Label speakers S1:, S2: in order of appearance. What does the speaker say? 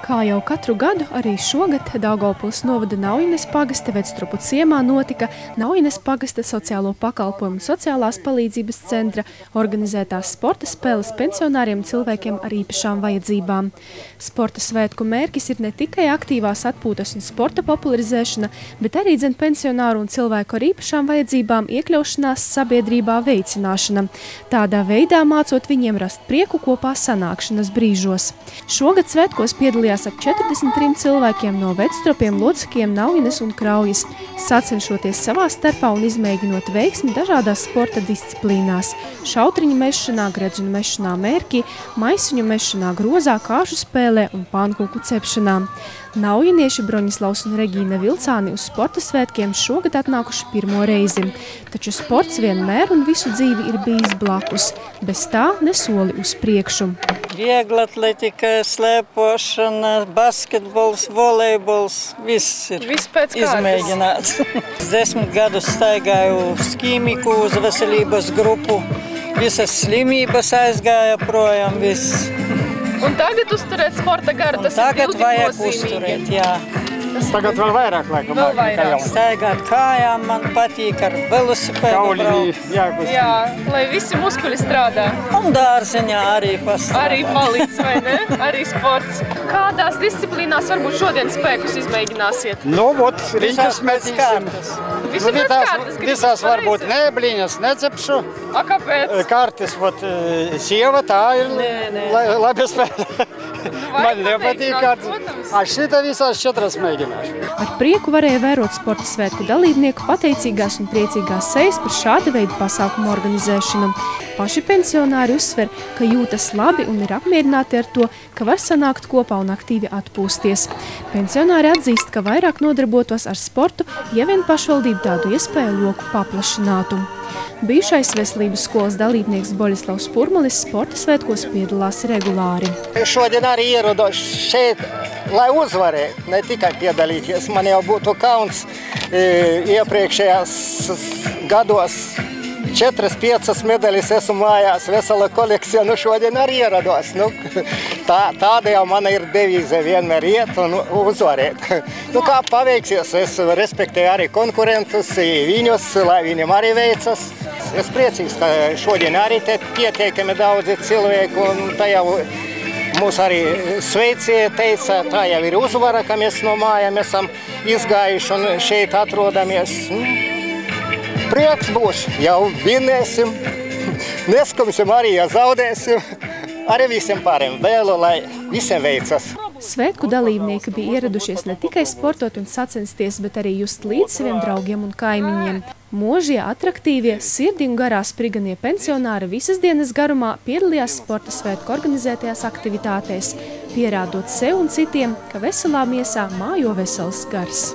S1: Kā jau katru gadu, arī šogad Daugavpils novada Naujenes pagasta Vecstropu ciemā notika Naujenes pagasta sociālo pakalpojumu sociālās palīdzības centra organizētās sporta spēles pensionāriem cilvēkiem ar īpašām vajadzībām. Sporta svētku mērķis ir ne tikai aktīvās atpūtas un sporta popularizēšana, bet arī pensionāru un cilvēku ar īpašām vajadzībām iekļaušanās sabiedrībā veicināšana. Tādā veidā mācot viņiem rast prieku kopā sanākšanas brīžos. Šogad svētkos piedalījās ap 43 cilvēkiem no Vectropiem, Lockiem, Naujenes un Kraujas, sacenšoties savā starpā un izmēģinot veiksmi dažādās sporta disciplīnās – šautriņu mešanā, gredzuņu mešanā mērkī, maisiņu mešanā grozā, kāšu spēlē un pankūku cepšanā. Naujenieši Broņislavs un Regīna Vilcāni uz sporta svētkiem šogad atnākuši pirmo reizi. Taču sports vienmēr un visu dzīvi ir bijis blakus, bez tā ne soli uz priekšu.
S2: Vieglatletika, slēpošana, basketbols, volejbols, viss ir izmēģināts. 10 gadus staigāju uz ķīmiku, uz veselības grupu, visas slimības aizgāja projām, viss.
S3: Un tagad uzturēt sporta garu, tas ir ļoti
S2: vajag
S3: nozīmīgi.
S2: Uzturēt, jā.
S4: Tagad vēl vairāk, laikam.
S3: Vēl vairāk.
S2: Staigāt kājām, man patīk ar velosipēdu braukt.
S3: Jā, lai visi muskuļi strādā.
S2: Un dārziņā arī pastrādā.
S3: Arī palīdz, vai ne? Arī sports. Kādās disciplīnās varbūt šodien spēkus izmēģināsiet?
S4: Nu, vot, riņķus metīsim.
S3: Visu pēc kārtas?
S4: Visās varbūt ne, bliņas necepšu.
S3: A, kāpēc?
S4: Kārtas, vot, sieva tā ir labi spēlē. Man nepatīk kārtas. A šita visās 4 mēģināšu.
S1: Ar prieku varēja vērot sporta svētku dalībnieku pateicīgās un priecīgās sejas par šāda veida pasākumu organizēšanu. Paši pensionāri uzsver, ka jūtas labi un ir apmierināti ar to, ka var sanākt kopā un aktīvi atpūsties. Pensionāri atzīst, ka vairāk nodarbotos ar sportu, ja vien pašvaldība tādu iespēju loku paplašinātu. Bijušais veselības skolas dalībnieks Boļislavs Purmalis sporta svētkos piedalās regulāri.
S5: Šodien arī ierados šeit, lai uzvarētu, ne tikai piedalīties. Man jau būtu kauns iepriekšējās gados 4-5 medaļas esmu mājās, vesela kolekcija, nu šodien arī ierados. Nu, tāda jau mana ir devīze, vienmēr iet un uzvarēt. Nu kā paveiksies, es respektēju arī konkurentus, viņus, lai viņiem arī veicas. Es priecīgs, ka šodien arī te pietiekami daudzi cilvēki, un tā jau mūs arī sveicīja, teica, tā jau ir uzvara, ka mēs no mājām esam izgājuši un šeit atrodamies. Prieks būs, jau vinēsim, neskumsim arī, ja zaudēsim, arī visiem pāriem vēlu, lai visiem veicas.
S1: Svētku dalībnieki bija ieradušies ne tikai sportot un sacensties, bet arī just līdz saviem draugiem un kaimiņiem. Mūžie, atraktīvie, sirdi un garā spriganie pensionāri visas dienas garumā piedalījās sporta svētku organizētajās aktivitātēs, pierādot sev un citiem, ka veselā miesā mājo vesels gars.